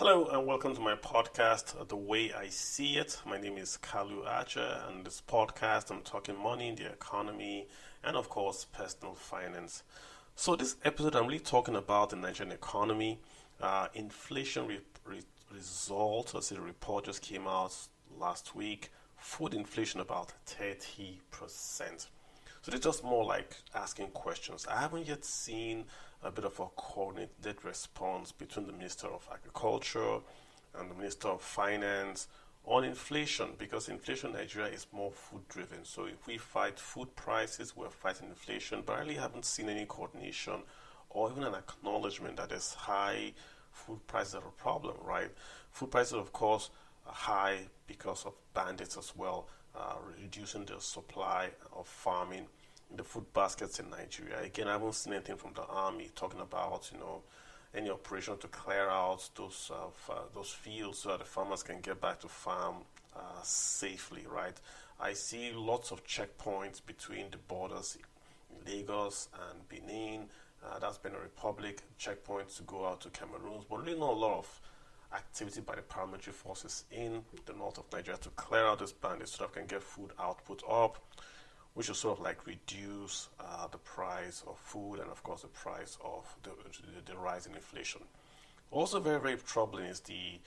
Hello and welcome to my podcast, The Way I See It. My name is Kalu Acha, and this podcast I'm talking money, the economy, and of course personal finance. So this episode I'm really talking about the Nigerian economy, inflation result. As the report just came out last week, food inflation about 30%. So it's just more like asking questions. I haven't yet seen a bit of a coordinated response between the Minister of Agriculture and the Minister of Finance on inflation, because inflation in Nigeria is more food driven. So if we fight food prices, we're fighting inflation, but I really haven't seen any coordination or even an acknowledgement that there's high food prices are a problem, right? Food prices, of course, are high because of bandits as well, reducing the supply of farming in the food baskets in Nigeria. Again, I haven't seen anything from the army talking about, any operation to clear out those fields so that the farmers can get back to farm safely, right? I see lots of checkpoints between the borders in Lagos and Benin. That's Benin Republic, checkpoints to go out to Cameroon, but really not a lot of activity by the paramilitary forces in the north of Nigeria to clear out this bandits so that we can get food output up, which will sort of like reduce the price of food and of course the price of the rise in inflation. Also very, very troubling is the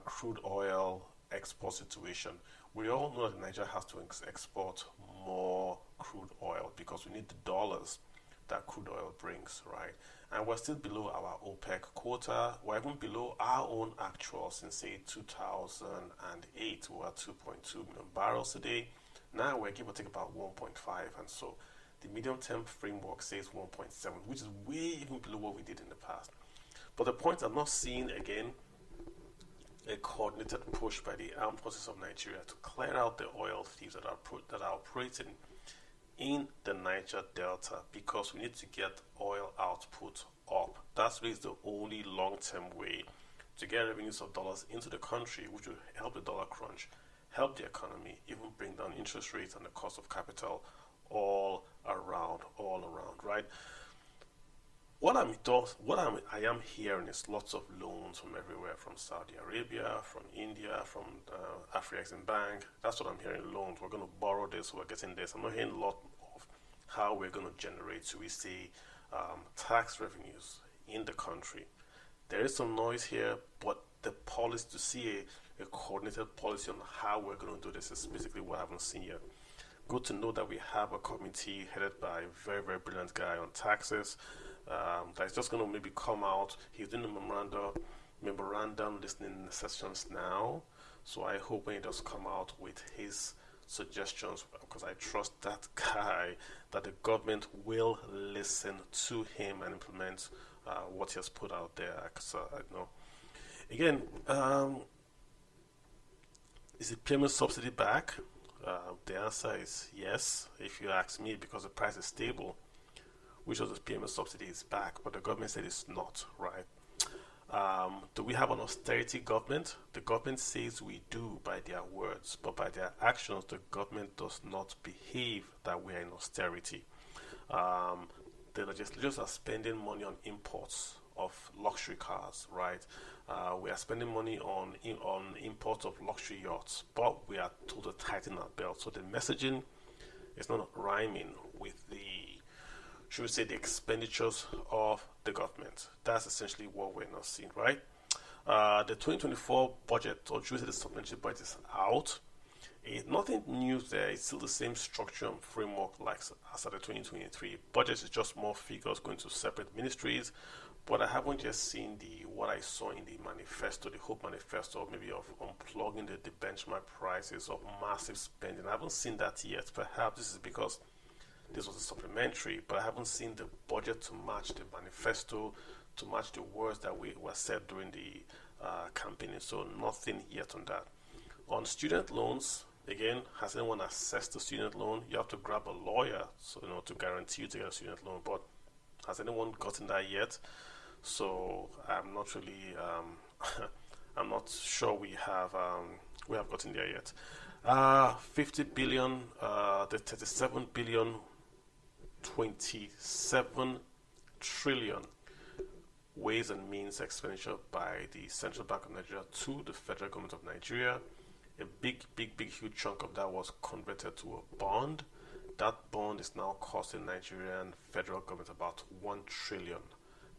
crude oil export situation. We all know that Nigeria has to export more crude oil because we need the dollars that crude oil brings, right? And we're still below our OPEC quota. We're even below our own actual since, say, 2008. We were at 2.2 million barrels a day. Now we're give or take about 1.5, and so the medium-term framework says 1.7, which is way even below what we did in the past. But the point, I'm not seeing again a coordinated push by the armed forces of Nigeria to clear out the oil thieves that are operating in the Niger Delta, because we need to get oil output up. That's really the only long-term way to get revenues of dollars into the country, which will help the dollar crunch, help the economy, even bring down interest rates and the cost of capital all around, right? I am hearing is lots of loans from everywhere, from Saudi Arabia, from India, from Afrexim Bank. That's what I'm hearing, loans. We're going to borrow this, we're getting this. I'm not hearing a lot of how we're going to generate, so we see tax revenues in the country. There is some noise here, but the policy to see a coordinated policy on how we're going to do this is basically what I haven't seen yet. Good to know that we have a committee headed by a very, very brilliant guy on taxes that's just going to maybe come out. He's doing a memorandum listening sessions now. So I hope when he does come out with his suggestions, because I trust that guy, that the government will listen to him and implement what he has put out there. Because I know, again, is the payment subsidy back? The answer is yes, if you ask me, because the price is stable, which of the payment subsidy is back, but the government said it's not, right? Do we have an austerity government? The government says we do by their words, but by their actions, the government does not behave that we are in austerity. The legislators are spending money on imports of luxury cars, right? We are spending money on imports of luxury yachts, but we are told to tighten our belt. So the messaging is not rhyming with the, should we say, the expenditures of the government. That's essentially what we're not seeing, right? The 2024 budget, or should we say the supplementary budget, is out. Nothing new there. It's still the same structure and framework like as at the 2023 budget. Is just more figures going to separate ministries. But I haven't just seen what I saw in the manifesto, the Hope Manifesto, maybe of unplugging the benchmark prices of massive spending. I haven't seen that yet. Perhaps this is because this was a supplementary, but I haven't seen the budget to match the manifesto, to match the words that were said during the campaigning. So nothing yet on that. On student loans, again, has anyone assessed the student loan? You have to grab a lawyer, so to guarantee you to get a student loan. But has anyone gotten that yet? So I'm not really, I'm not sure we have gotten there yet. 50 billion, the 37 billion, 27 trillion ways and means expenditure by the Central Bank of Nigeria to the federal government of Nigeria. A big, huge chunk of that was converted to a bond. That bond is now costing Nigerian federal government about 1 trillion.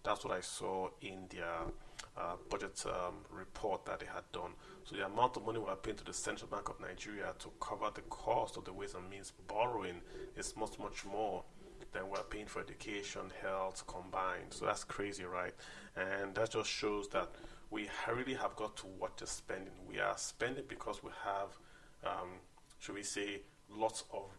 That's what I saw in their budget report that they had done. So the amount of money we are paying to the Central Bank of Nigeria to cover the cost of the ways and means borrowing is much more than we're paying for education, health combined. So that's crazy, right? And that just shows that we really have got to watch the spending. We are spending because we have, should we say, lots of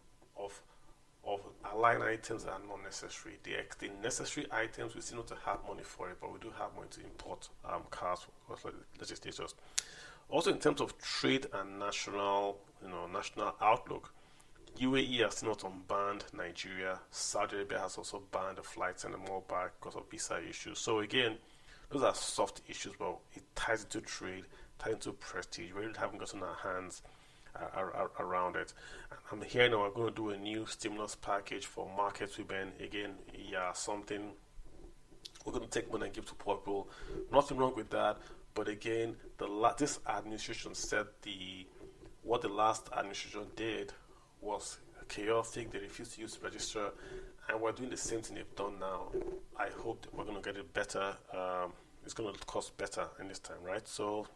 line items that are not necessary. The necessary items we still need to have money for it, but we do have money to import cars for legislators. Also, in terms of trade and national outlook, UAE has still not unbanned Nigeria. Saudi Arabia has also banned the flights and the more back because of visa issues. So again, those are soft issues, but it ties into trade, ties into prestige. We really haven't gotten our hands around it. I'm hearing now we're going to do a new stimulus package for market women. Again, something we're going to take money and give to poor people. Nothing wrong with that. But again, this administration said what the last administration did was chaotic. They refused to use register, and we're doing the same thing they've done now. I hope that we're going to get it better. It's going to cost better in this time, right? So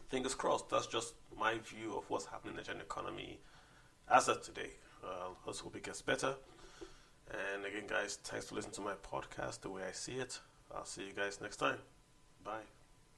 fingers crossed. That's just my view of what's happening in the Nigerian economy as of today. Let's hope it gets better. And again, guys, thanks for listening to my podcast the way I see it. I'll see you guys next time. Bye.